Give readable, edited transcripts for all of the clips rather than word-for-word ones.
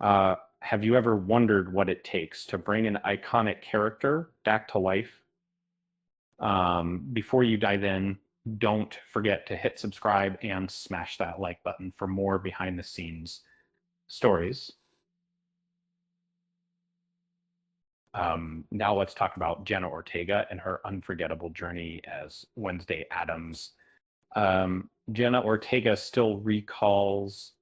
Have you ever wondered what it takes to bring an iconic character back to life? Before you dive in, don't forget to hit subscribe and smash that like button for more behind the scenes stories. Now let's talk about Jenna Ortega and her unforgettable journey as Wednesday Addams. Jenna Ortega still recalls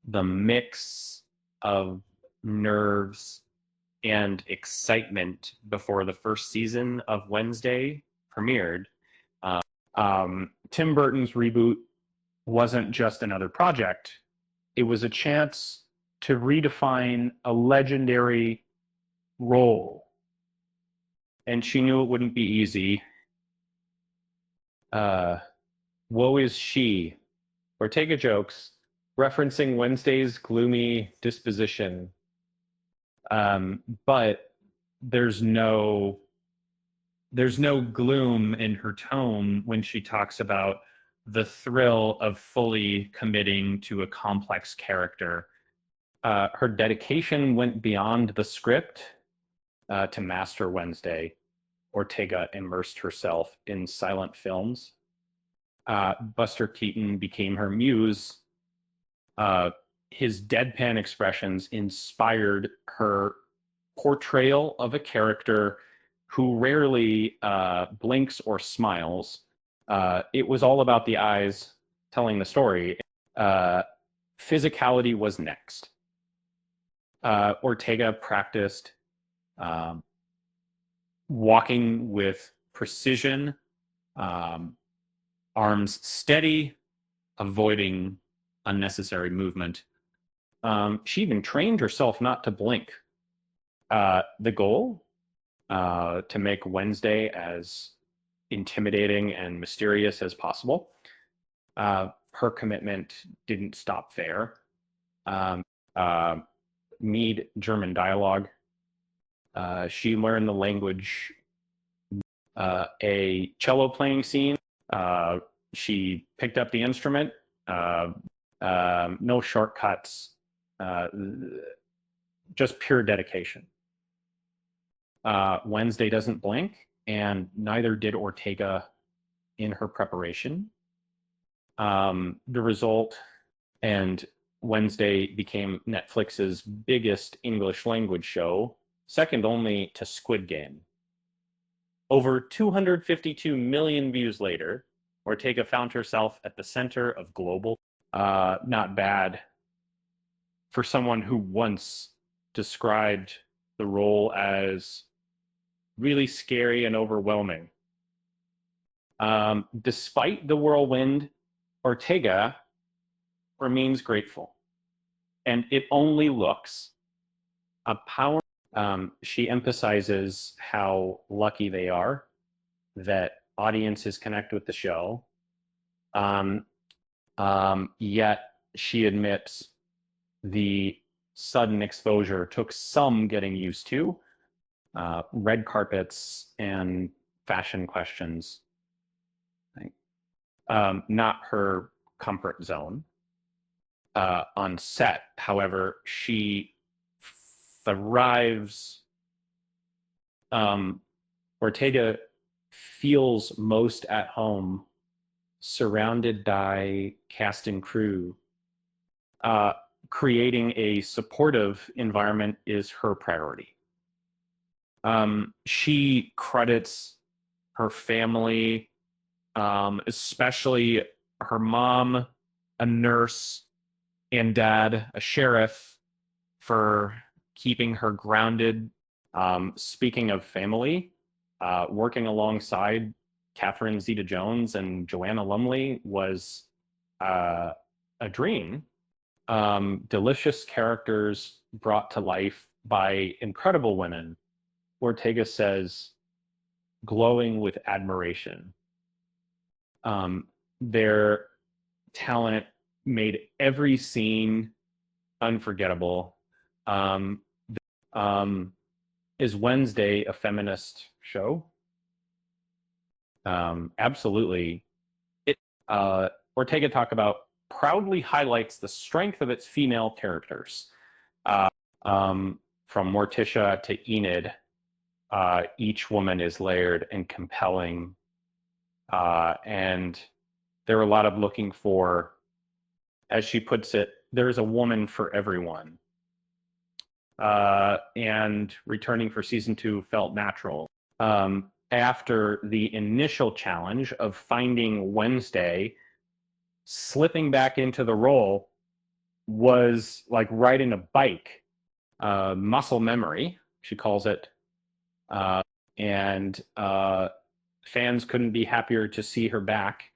the mix of nerves and excitement before the first season of Wednesday premiered. Tim Burton's reboot wasn't just another project, it was a chance to redefine a legendary role. And she knew it wouldn't be easy. Uh, Woe is she. Ortega jokes, referencing Wednesday's gloomy disposition. But there's no there's no gloom in her tone when she talks about the thrill of fully committing to a complex character. Her dedication went beyond the script to master Wednesday. Ortega immersed herself in silent films. Buster Keaton became her muse. His deadpan expressions inspired her portrayal of a character who rarely blinks or smiles. It was all about the eyes telling the story. Physicality was next. Ortega practiced um, walking with precision, um, arms steady, avoiding unnecessary movement. She even trained herself not to blink. The goal to make Wednesday as intimidating and mysterious as possible. Her commitment didn't stop there. Uh, Need German dialogue. She learned the language. A cello playing scene. She picked up the instrument. No shortcuts. Uh, just pure dedication. Wednesday doesn't blink, and neither did Ortega in her preparation. The result, and Wednesday became Netflix's biggest English language show, second only to Squid Game. Over 252 million views later, Ortega found herself at the center of global. Not bad for someone who once described the role as really scary and overwhelming. Despite the whirlwind, Ortega remains grateful, and it only looks a power. She emphasizes how lucky they are that audiences connect with the show. Um, Yet she admits the sudden exposure took some getting used to. Red carpets and fashion questions, not her comfort zone. On set, however, she thrives. Ortega feels most at home surrounded by cast and crew. Creating a supportive environment is her priority. She credits her family, especially her mom, a nurse, and dad, a sheriff, for keeping her grounded. Speaking of family, working alongside Catherine Zeta-Jones and Joanna Lumley was a dream. Delicious characters brought to life by incredible women. Ortega says, glowing with admiration. Their talent made every scene unforgettable. Um, is Wednesday a feminist show? Absolutely. It Ortega talk about proudly highlights the strength of its female characters. Uh, from Morticia to Enid, each woman is layered and compelling. And there are a lot of looking for, as she puts it, there's a woman for everyone. And returning for season 2 felt natural. After the initial challenge of finding Wednesday, slipping back into the role was like riding a bike, muscle memory, she calls it. Uh, and fans couldn't be happier to see her back.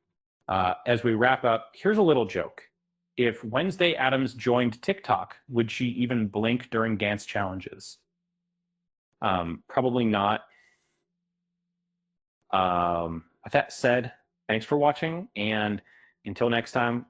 As we wrap up, here's a little joke. If Wednesday Addams joined TikTok, would she even blink during dance challenges? Probably not. With that said, thanks for watching, and until next time,